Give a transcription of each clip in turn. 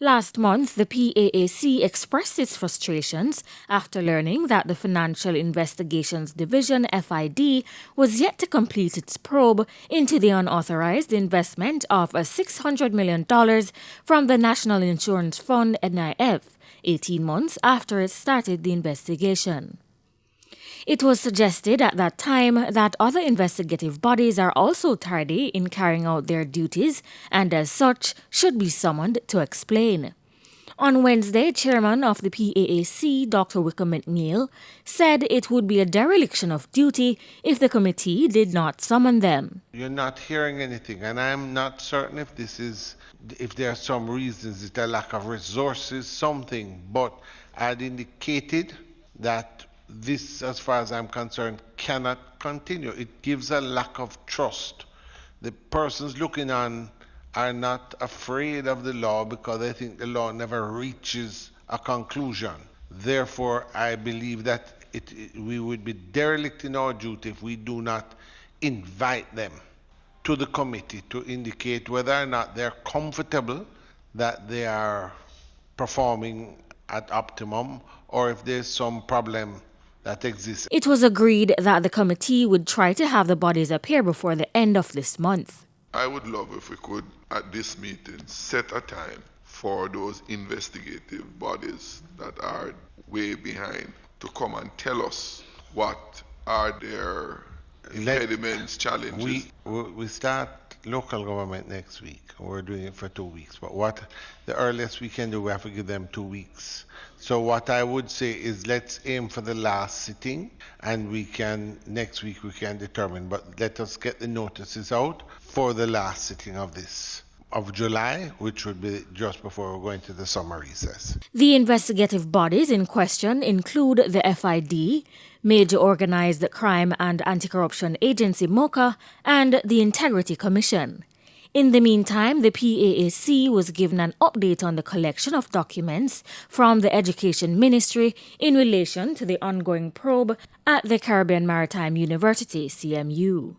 Last month, the PAAC expressed its frustrations after learning that the Financial Investigations Division (FID) was yet to complete its probe into the unauthorized investment of $600 million from the National Insurance Fund (NIF), 18 months after it started the investigation. It was suggested at that time that other investigative bodies are also tardy in carrying out their duties and as such should be summoned to explain. On Wednesday, Chairman of the PAAC, Dr. Wickham McNeil, said it would be a dereliction of duty if the committee did not summon them. You're not hearing anything, and I'm not certain if there are some reasons, it's a lack of resources, something, but I'd indicated that this, as far as I'm concerned, cannot continue. It gives a lack of trust. The persons looking on are not afraid of the law because they think the law never reaches a conclusion. Therefore, I believe that we would be derelict in our duty if we do not invite them to the committee to indicate whether or not they're comfortable that they are performing at optimum or if there's some problem that exists. It was agreed that the committee would try to have the bodies appear before the end of this month. I would love if we could, at this meeting, set a time for those investigative bodies that are way behind to come and tell us what are their impediments, challenges. We start local government next week. We're doing it for 2 weeks. But what the earliest we can do, we have to give them 2 weeks. So what I would say is let's aim for the last sitting, and next week we can determine. But let us get the notices out for the last sitting of July, which would be just before we're going to the summer recess. The investigative bodies in question include the FID, Major Organized Crime and Anti-Corruption Agency (MOCA), and the Integrity Commission. In the meantime, the PAAC was given an update on the collection of documents from the Education Ministry in relation to the ongoing probe at the Caribbean Maritime University (CMU).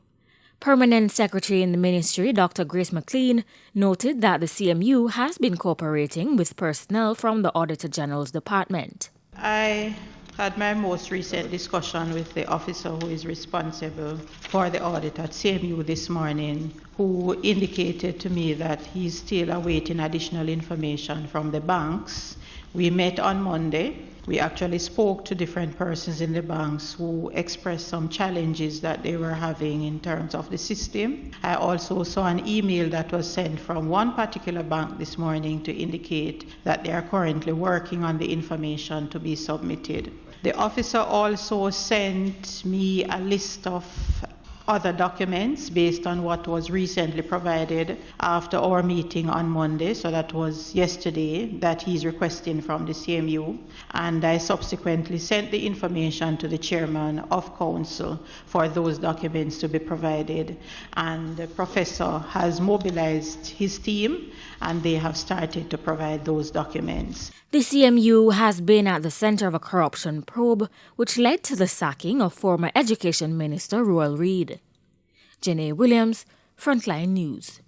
Permanent Secretary in the Ministry, Dr. Grace McLean, noted that the CMU has been cooperating with personnel from the Auditor General's Department. I had my most recent discussion with the officer who is responsible for the audit at CMU this morning, who indicated to me that he's still awaiting additional information from the banks. We met on Monday. We actually spoke to different persons in the banks who expressed some challenges that they were having in terms of the system. I also saw an email that was sent from one particular bank this morning to indicate that they are currently working on the information to be submitted. The officer also sent me a list of other documents based on what was recently provided after our meeting on Monday, so that was yesterday, that he's requesting from the CMU, and I subsequently sent the information to the chairman of council for those documents to be provided, and the professor has mobilized his team and they have started to provide those documents. The CMU has been at the center of a corruption probe which led to the sacking of former Education Minister Royal Reid. Janae Williams, Frontline News.